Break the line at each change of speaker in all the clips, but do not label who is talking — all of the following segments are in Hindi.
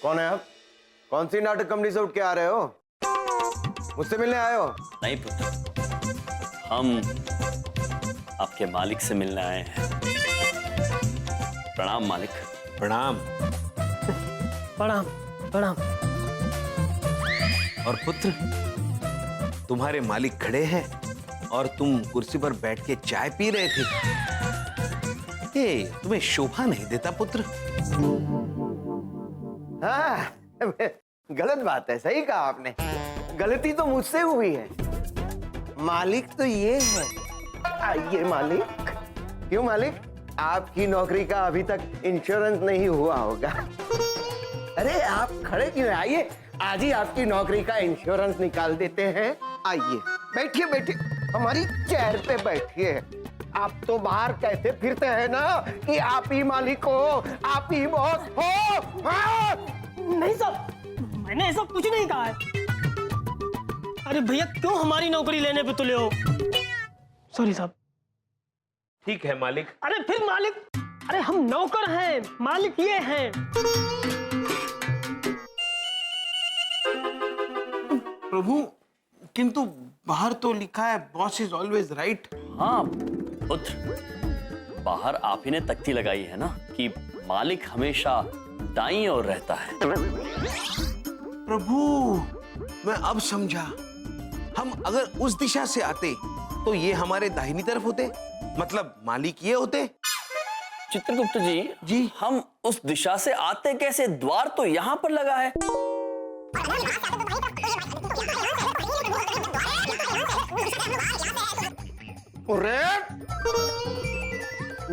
कौन है आप? कौन सी नाटक कंपनी से उठ के आ रहे हो? मुझसे मिलने आए हो?
नहीं पुत्र, हम आपके मालिक से मिलने आए हैं। प्रणाम मालिक।
प्रणाम।
प्रणाम प्रणाम।
और पुत्र, तुम्हारे मालिक खड़े हैं और तुम कुर्सी पर बैठ के चाय पी रहे थे। ये तुम्हें शोभा नहीं देता पुत्र?
हाँ, गलत बात है। सही कहा आपने। गलती तो मुझसे हुई है। मालिक तो ये है। आइए मालिक। क्यों मालिक, आपकी नौकरी का अभी तक इंश्योरेंस नहीं हुआ होगा? अरे आप खड़े क्यों हैं? आइए, आज ही आपकी नौकरी का इंश्योरेंस निकाल देते हैं। आइए बैठिए बैठिए, हमारी चेयर पे बैठिए। आप तो बाहर कहते फिरते हैं ना कि आप ही मालिक हो, आप ही बॉस हो। हाँ?
नहीं साहब, मैंने ऐसा कुछ नहीं कहा है। अरे भैया, क्यों हमारी नौकरी लेने पे तुले हो? सॉरी साहब।
ठीक है मालिक।
अरे फिर मालिक, अरे हम नौकर हैं, मालिक ये हैं।
प्रभु, किंतु बाहर तो लिखा है बॉस इज ऑलवेज राइट।
हाँ पुत्र, बाहर आप ही ने तख्ती लगाई है ना कि मालिक हमेशा दाईं ओर रहता है।
प्रभु, मैं अब समझा। हम अगर उस दिशा से आते तो ये हमारे दाहिनी तरफ होते, मतलब मालिक ये होते।
चित्रगुप्त जी,
जी
हम उस दिशा से आते कैसे? द्वार तो यहाँ पर लगा है।
अरे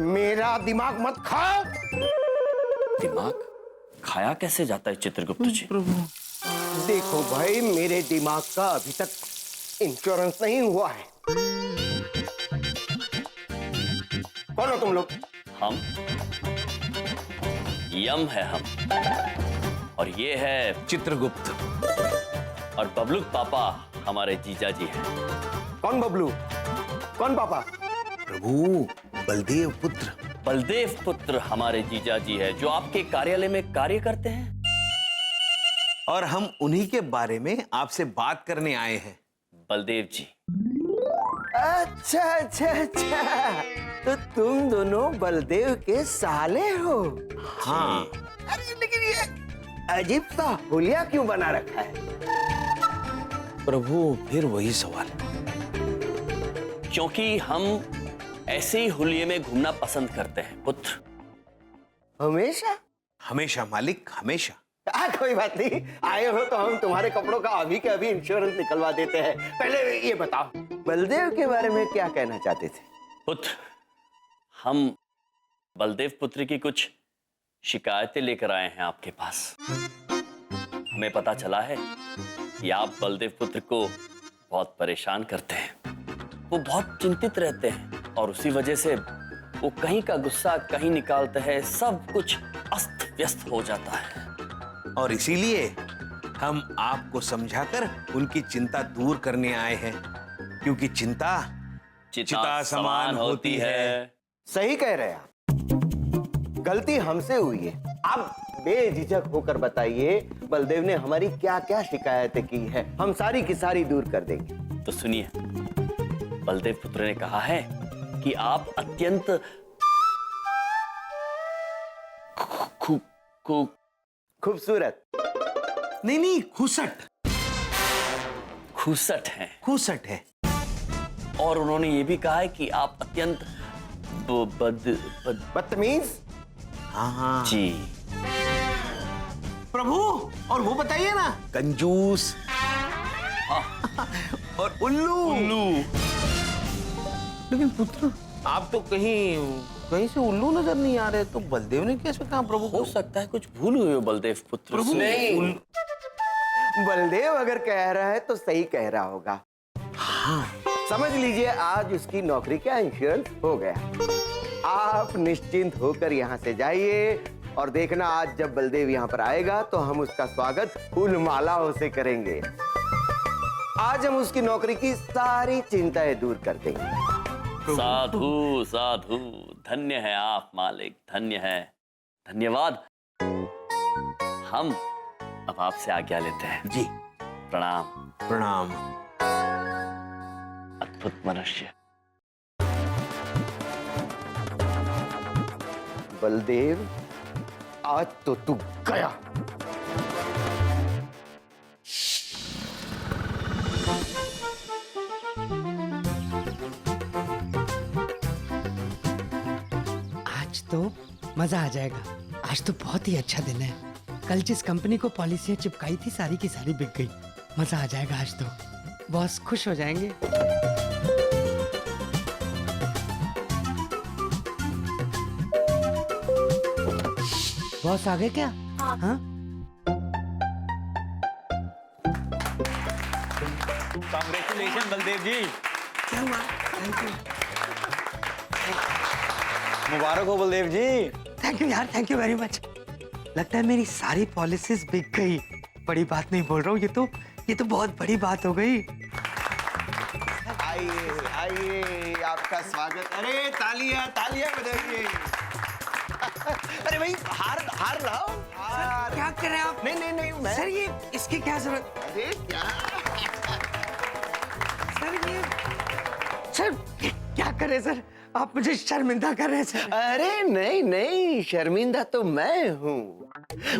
मेरा दिमाग मत खाओ।
दिमाग खाया कैसे जाता है चित्रगुप्त जी?
प्रभु,
देखो भाई, मेरे दिमाग का अभी तक इंश्योरेंस नहीं हुआ है। कौन हो तुम लोग?
हम यम है हम, और ये है
चित्रगुप्त।
और बबलू पापा हमारे जीजा जी हैं।
कौन बबलू? कौन पापा?
प्रभु, बलदेव पुत्र।
बलदेव पुत्र हमारे जीजा जी है, जो आपके कार्यालय में कार्य करते हैं।
और हम उन्हीं के बारे में आपसे बात करने आए हैं।
बलदेव जी।
अच्छा अच्छा अच्छा, तो तुम दोनों बलदेव के साले हो?
हाँ।
अरे लेकिन ये अजीब सा हुलिया क्यों बना रखा है?
प्रभु, फिर वही सवाल।
क्योंकि हम ऐसे ही हुलिये में घूमना पसंद करते हैं पुत्र।
हमेशा?
हमेशा मालिक, हमेशा।
कोई बात नहीं, आए हो तो हम तुम्हारे कपड़ों का अभी के अभी इंश्योरेंस निकलवा देते हैं। पहले ये बताओ, बलदेव के बारे में क्या कहना चाहते थे?
पुत्र, हम बलदेव पुत्र की कुछ शिकायतें लेकर आए हैं आपके पास। हमें पता चला है कि आप बलदेव पुत्र को बहुत परेशान करते हैं। वो बहुत चिंतित रहते हैं और उसी वजह से वो कहीं का गुस्सा कहीं निकालते हैं। सब कुछ अस्त व्यस्त हो जाता है।
और इसीलिए हम आपको समझाकर उनकी चिंता दूर करने आए हैं, क्योंकि चिंता चिता समान होती है।
सही कह रहे हैं आप। गलती हमसे हुई है। आप बेझिझक होकर बताइए, बलदेव ने हमारी क्या क्या शिकायतें की है, हम सारी की सारी दूर कर देंगे।
तो सुनिए, बलदेव पुत्र ने कहा है कि आप अत्यंत
खूबसूरत
नहीं, खुसट।
खुसट हैं।
खुसट है।
और उन्होंने ये भी कहा है कि आप अत्यंत
बदतमीज।
हाँ
जी।
प्रभु, और वो बताइए ना, कंजूस। और उल्लू। लेकिन पुत्र, आप तो कहीं से उल्लू नजर नहीं आ रहे, तो बलदेव ने कैसे कहा प्रभु?
हो सकता है कुछ भूल हुई हो बलदेव पुत्र
प्रभु,
से।
नहीं, बलदेव अगर कह रहा है तो सही कह रहा होगा।
हाँ।
समझ लीजिए, आज उसकी नौकरी का इंश्योरेंस हो गया। आप निश्चिंत होकर यहाँ से जाइए और देखना, आज जब बलदेव यहाँ पर आएगा तो हम उसका स्वागत फूल मालाओं से करेंगे। आज हम उसकी नौकरी की सारी चिंताएं दूर कर देंगे।
साधु साधु, धन्य है आप मालिक, धन्य है। धन्यवाद। हम अब आपसे आज्ञा लेते हैं।
जी
प्रणाम।
प्रणाम।
अद्भुत मनुष्य।
बलदेव, आज तो तू गया।
आज तो मजा आ जाएगा। आज तो बहुत ही अच्छा दिन है। कल जिस कंपनी को पॉलिसियां चिपकाई थी सारी की सारी बिक गई। मजा आ जाएगा आज तो। बॉस खुश हो जाएंगे। बॉस आ गए क्या? हाँ।
कांग्रेचुलेशन बलदेव जी।
क्या हुआ? Thank you.
मुबारक हो बलदेव जी।
थैंक यू यार, थैंक यू वेरी मच। लगता है मेरी सारी पॉलिसीज बिक गई। बड़ी बात नहीं बोल रहा हूँ, ये तो बहुत बड़ी बात हो गई।
आइए आइए, आपका स्वागत। अरे तालियां तालियां बजाइए। अरे भाई, हार हार लाओ। हार।
क्या कर रहे हैं आप?
नहीं नहीं नहीं, मैं
सर ये इसकी क्या जरूरत?
अरे क्या?
सर क्या कर रहे हैं सर? आप मुझे शर्मिंदा कर रहे हैं सर।
अरे नहीं नहीं, शर्मिंदा तो मैं हूँ।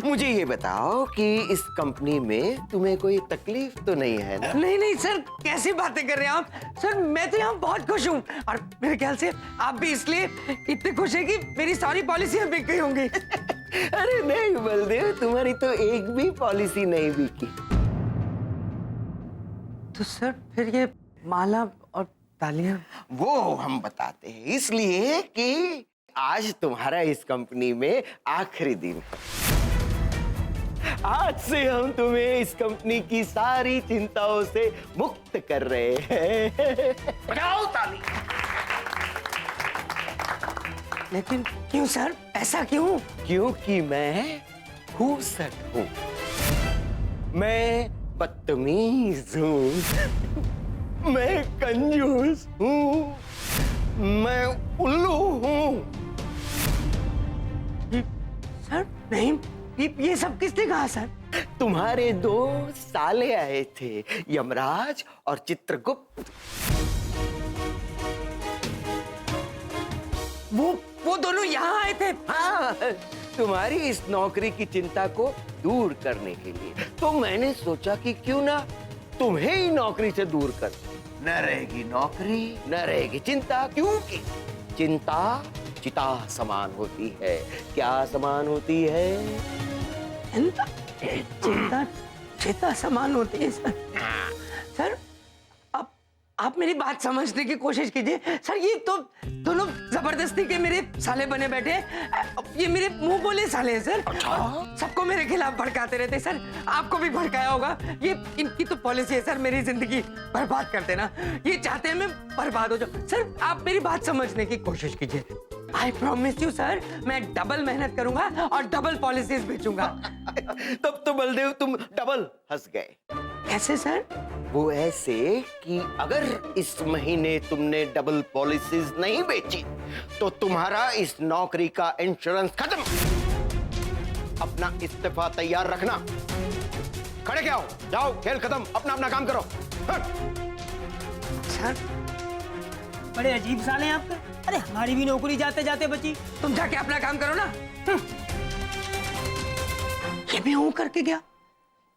मुझे ये बताओ कि इस कंपनी में तुम्हें कोई तकलीफ तो नहीं है ना?
नहीं नहीं सर, कैसी बातें कर रहे हैं आप? सर मैं तो यहाँ बहुत खुश हूँ और मेरे ख्याल से आप भी इसलिए इतने खुश हैं कि मेरी सारी पॉलिसियां बिक गई होंगी।
अरे नहीं बलदेव, तुम्हारी तो एक भी पॉलिसी नहीं बिकी।
तो सर फिर ये माला और तालियां?
वो हम बताते हैं इसलिए कि आज तुम्हारा इस कंपनी में आखिरी दिन है। आज से हम तुम्हें इस कंपनी की सारी चिंताओं से मुक्त कर रहे हैं। बजाओ ताली।
लेकिन क्यों सर, ऐसा क्यों?
क्योंकि मैं खूसट हूँ, मैं बदतमीज हूँ, मैं कंजूस हूँ, मैं उल्लू हूँ।
सर नहीं, ये सब किसने कहा सर?
तुम्हारे दो साले आए थे, यमराज और चित्रगुप्त।
वो दोनों यहाँ आए थे?
हाँ, तुम्हारी इस नौकरी की चिंता को दूर करने के लिए। तो मैंने सोचा कि क्यों ना तुम्हें ही नौकरी से दूर कर। न रहेगी नौकरी, न रहेगी चिंता, क्योंकि चिंता चिता समान होती है। क्या समान होती है?
चिंता चिंता चिता समान होती है सर। सर आप मेरी बात समझने की कोशिश कीजिए सर। ये तो दोनों जबरदस्ती के मेरे साले बने बैठे हैं। ये मेरे मुंह बोले साले हैं सर। सबको मेरे खिलाफ भड़काते रहते हैं सर। आपको भी भड़काया होगा। ये इनकी तो पॉलिसी है सर, मेरी जिंदगी बर्बाद कर देना। ये चाहते हैं मैं बर्बाद हो जाऊं। सर आप मेरी बात समझने की कोशिश कीजिए। आई प्रॉमिस यू सर, मैं डबल मेहनत करूंगा और डबल पॉलिसीज बेचूंगा।
तब तो बलदेव तुम डबल हंस गए।
कैसे सर?
वो ऐसे कि अगर इस महीने तुमने डबल पॉलिसीज नहीं बेची तो तुम्हारा इस नौकरी का इंश्योरेंस खत्म। अपना इस्तीफा तैयार रखना। खड़े क्या हो, जाओ, खेल खत्म, अपना अपना काम करो।
सर
बड़े अजीब साले हैं आपके। अरे हमारी भी नौकरी जाते जाते बची।
तुम जाके अपना काम करो ना। ये भी हूं करके गया,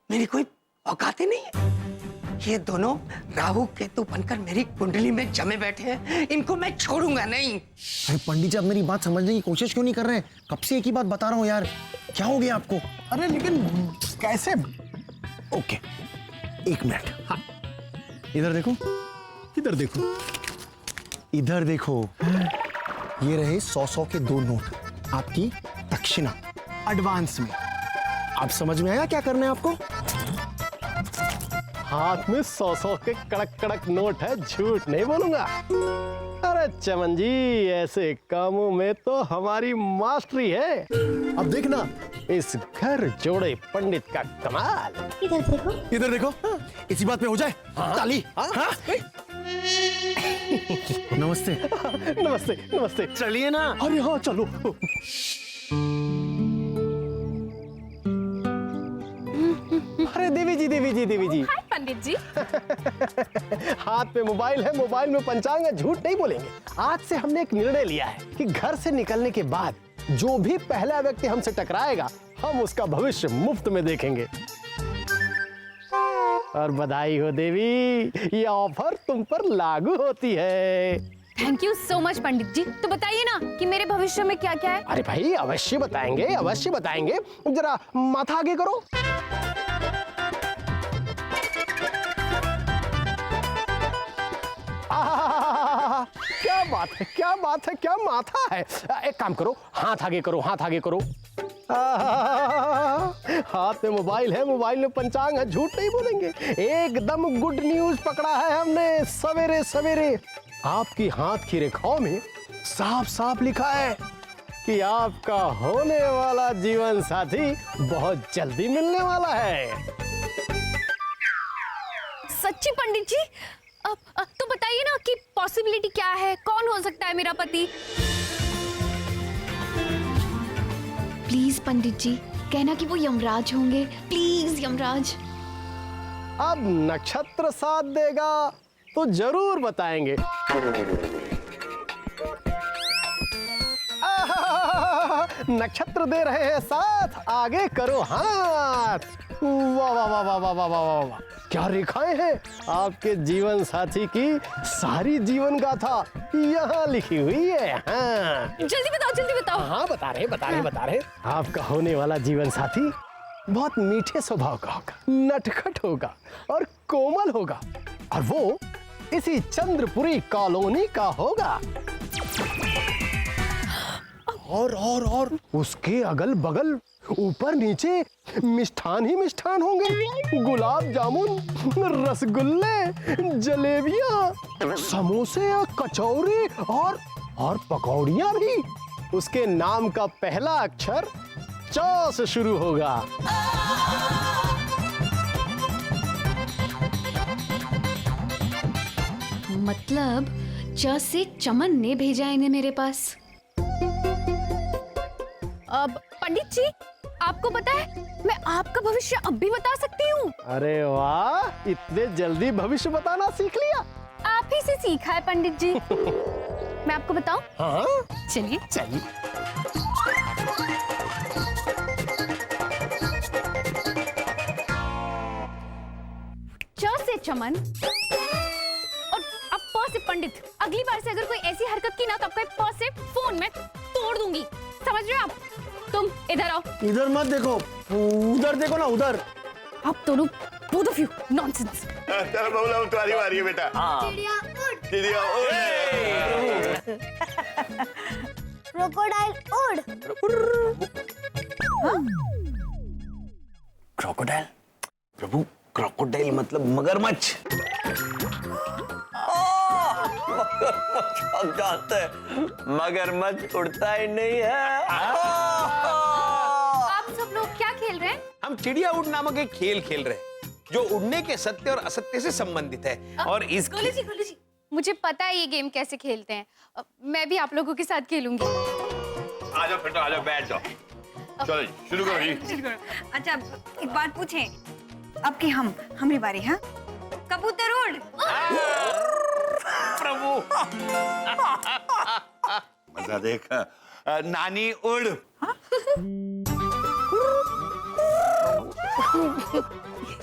मेरी कोई औकात ही नहीं है। ये दोनों राहु केतु बनकर मेरी कुंडली में जमे बैठे हैं। इनको मैं छोड़ूंगा नहीं।
अरे पंडित जी, आप मेरी बात समझने की कोशिश क्यों नहीं कर रहे? कब से एक ही बात बता रहा हूँ यार। क्या हो गया आपको? अरे लेकिन कैसे? ओके, एक मिनट। हाँ, इधर देखो, इधर देखो, इधर देखो। ये रहे 100-100 के 2 नोट, आपकी दक्षिणा एडवांस में। आप समझ में आया क्या करना है आपको?
हाथ में 100-100 के कड़क कड़क नोट है, झूठ नहीं बोलूंगा। अरे चमन जी, ऐसे कामों में तो हमारी मास्टरी है। अब देखना इस घर जोड़े पंडित का कमाल।
इधर देखो, इसी बात पे हो जाए। ताली। हाँ? नमस्ते।
नमस्ते नमस्ते।
चलिए ना।
अरे हाँ चलो। अरे देवी जी
हाय पंडित जी।
हाथ में मोबाइल है, मोबाइल में पंचांग है, झूठ नहीं बोलेंगे। आज से हमने एक निर्णय लिया है कि घर से निकलने के बाद जो भी पहला व्यक्ति हमसे टकराएगा हम उसका भविष्य मुफ्त में देखेंगे। और बधाई हो देवी, ये ऑफर तुम पर लागू होती है।
थैंक यू सो मच पंडित जी। तो बताइए ना कि मेरे भविष्य में क्या क्या है।
अरे भाई अवश्य बताएंगे, अवश्य बताएंगे। जरा माथा आगे करो। क्या बात है, क्या बात है, क्या माथा है। एक काम करो, हाथ आगे करो, हाथ आगे करो। हाथ में मोबाइल है, मोबाइल में पंचांग है, झूठ नहीं बोलेंगे। एकदम गुड न्यूज पकड़ा है हमने सवेरे सवेरे। आपकी हाथ की रेखाओं में साफ साफ लिखा है कि आपका होने वाला जीवन साथी बहुत जल्दी मिलने वाला है।
सच्ची पंडित जी? तो बताइए ना कि पॉसिबिलिटी क्या है, कौन हो सकता है मेरा पति? प्लीज पंडित जी कहना कि वो यमराज होंगे, प्लीज यमराज।
अब नक्षत्र साथ देगा तो जरूर बताएंगे। नक्षत्र दे रहे हैं साथ, आगे करो हाथ। वाह वाह वाह वाह वाह वाह वाह वाह, क्या रेखाएं हैं। आपके जीवन साथी की सारी जीवन गाथा यहाँ लिखी हुई है। हाँ
जल्दी बताओ, जल्दी बताओ।
हाँ बता रहे। आपका होने वाला जीवन साथी बहुत मीठे स्वभाव का होगा, नटखट होगा और कोमल होगा, और वो इसी चंद्रपुरी कॉलोनी का होगा। और उसके अगल बगल ऊपर नीचे मिष्ठान ही मिष्ठान होंगे। गुलाब जामुन, रसगुल्ले, जलेबियां, समोसे, कचौरी और पकौड़ियां भी। उसके नाम का पहला अक्षर च से शुरू होगा।
मतलब च से चमन ने भेजा इन्हें मेरे पास। अब पंडित जी आपको पता है मैं आपका भविष्य अब भी बता सकती हूँ।
अरे वाह, इतने जल्दी भविष्य बताना सीख लिया।
आप ही से सीखा है पंडित जी। मैं आपको बताऊं?
हाँ
चलिए
चलिए।
च से चमन और अब प से पंडित। अगली बार से अगर कोई ऐसी हरकत की ना तो आपका प से फोन में तोड़ दूंगी, समझ रहे हो आप? तुम इधर आओ।
इधर मत देखो, उधर देखो ना, उधर।
आप दोनों both of you nonsense।
चलो बबूला अब तुम्हारी बारी है बेटा।
चिड़िया उड़।
चिड़िया उड़।
क्रोकोडाइल उड़।
क्रोकोडाइल?
प्रभु क्रोकोडाइल मतलब मगरमच्छ।
हम जानते हैं मगरमच्छ उड़ता ही नहीं है।
आप सब लोग क्या खेल रहे हैं?
हम चिड़िया उड़ नामक एक खेल खेल रहे हैं जो उड़ने के सत्य और असत्य से संबंधित है। और इस
गोली जी मुझे पता है ये गेम कैसे खेलते हैं। मैं भी आप लोगों के साथ खेलूंगी।
आ जाओ बेटा, आ जाओ, बैठ जाओ। चलो शुरू करो जी।
अच्छा एक बात पूछें, अब की हमारी बारी। हाँ कबूतर उड़।
प्रभु
मजा देख। नानी उड़।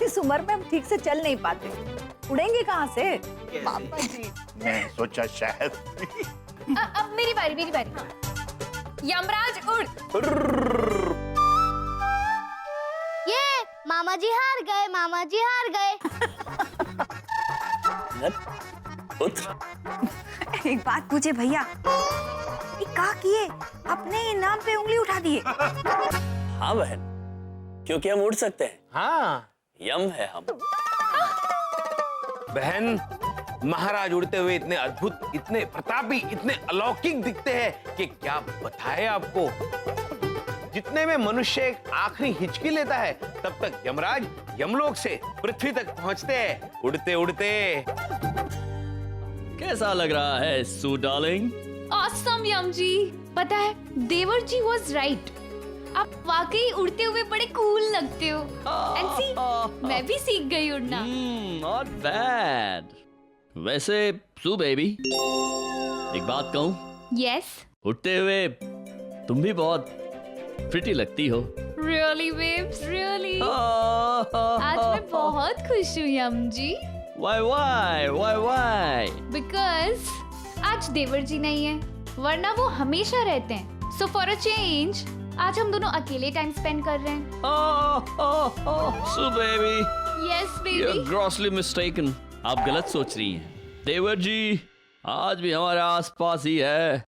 इस उम्र में हम ठीक से चल नहीं पाते, उड़ेंगे कहाँ से? पापा जी
मैं सोचा शायद।
अब मेरी बारी। यमराज उड़।
ये मामा जी हार गए।
पुत्र
एक बात पूछे भैया, ये का किए अपने इनाम पे उंगली उठा दिए?
हाँ बहन, क्योंकि हम उड़ सकते हैं।
हाँ
यम है हम।
बहन, महाराज उड़ते हुए इतने अद्भुत, इतने प्रतापी, इतने अलौकिक दिखते हैं कि क्या बताएं आपको। जितने में मनुष्य एक आखिरी हिचकी लेता है तब तक यमराज यमलोक से पृथ्वी तक पहुंचते हैं उड़ते उड़ते।
कैसा लग रहा है सू डार्लिंग?
ऑसम यम जी। पता है देवर जी वाज राइट, आप वाकई उड़ते हुए बड़े कूल सकते हो। एंड सी, मैं भी सीख गई उड़ना।
Not bad. वैसे सू बेबी, एक बात कहूँ,
यस,
उठते हुए तुम भी बहुत प्रिटी लगती हो।
Really babes, really. आज मैं बहुत खुश हूँ यम जी।
Why?
बिकॉज आज देवर जी नहीं है, वरना वो हमेशा रहते हैं। सो फॉर अ चेंज आज हम दोनों अकेले टाइम स्पेंड कर रहे हैं।
So baby,
yes
you're
baby.
grossly mistaken. आप गलत सोच रही हैं। देवर जी आज भी हमारे आसपास ही है।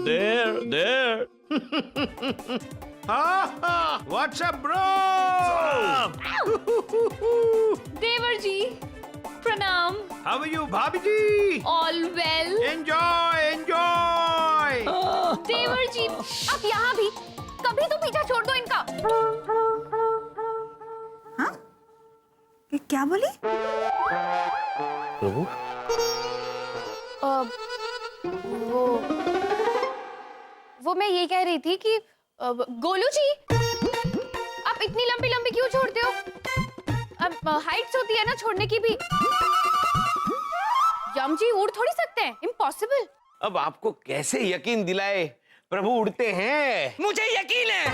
There.
What's up, bro?
देवर जी प्रणाम।
How are you, भाभी जी?
All well.
Enjoy.
देवर जी आप यहाँ भी, कभी तो पीछा छोड़ दो इनका।
हाँ? ये क्या बोली?
प्रभु,
वो मैं ये कह रही थी कि गोलू जी आप इतनी लंबी लंबी क्यों छोड़ते हो? अब हाइट्स होती है ना छोड़ने की भी। यम जी उड़ थोड़ी सकते हैं, इम्पॉसिबल।
अब आपको कैसे यकीन दिलाए, प्रभु उड़ते हैं।
मुझे यकीन है।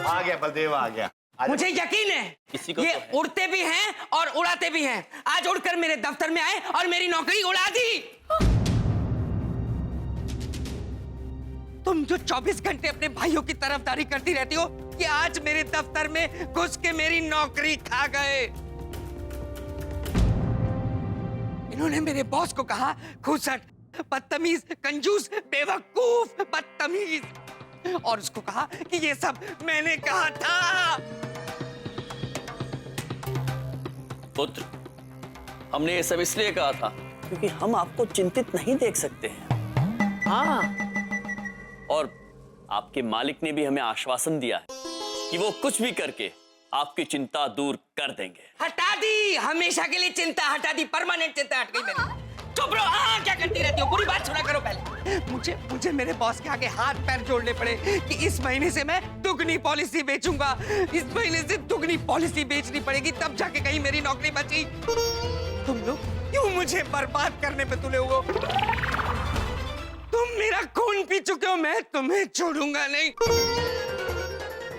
आ गया बलदेव, आ गया।
मुझे यकीन है
किसी को
ये
तो है।
उड़ते भी हैं और उड़ाते भी हैं। आज उड़कर मेरे दफ्तर में आए और मेरी नौकरी उड़ा दी। तुम जो 24 घंटे अपने भाइयों की तरफदारी करती रहती हो, कि आज मेरे दफ्तर में घुस के मेरी नौकरी खा गए। इन्होंने मेरे बॉस को कहा खुसट, बदतमीज, कंजूस, बेवकूफ, बदतमीज, और उसको कहा कि ये सब मैंने कहा था।
पुत्र, हमने ये सब इसलिए कहा था क्योंकि हम आपको चिंतित नहीं देख सकते हैं। हाँ, और आपके मालिक ने भी हमें आश्वासन दिया है कि वो कुछ भी करके आपकी चिंता दूर कर देंगे।
हटा दी, हमेशा के लिए चिंता हटा दी, परमानेंट चिंता हट गई मेरी। चुप रहो। हाँ, क्या करती रहती हो? पूरी बात सुना करो पहले। मुझे मेरे बॉस के आगे हाथ पैर जोड़ने पड़े कि इस महीने से मैं दुगनी पॉलिसी बेचूंगा। इस महीने से दुगनी पॉलिसी बेचनी पड़ेगी, तब जाके कहीं मेरी नौकरी बची। तुम लोग क्यों मुझे बर्बाद करने पे तुले हो? तुम मेरा खून पी चुके हो, मैं तुम्हें छोड़ूंगा नहीं।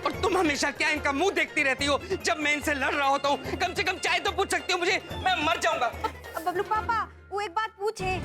और तुम हमेशा क्या इनका मुंह देखती रहती हो जब मैं इनसे लड़ रहा होता हूँ? कम से कम चाय तो पूछ सकती हो मुझे, मैं मर जाऊंगा।
बबलू पापा, वो एक बात पूछे।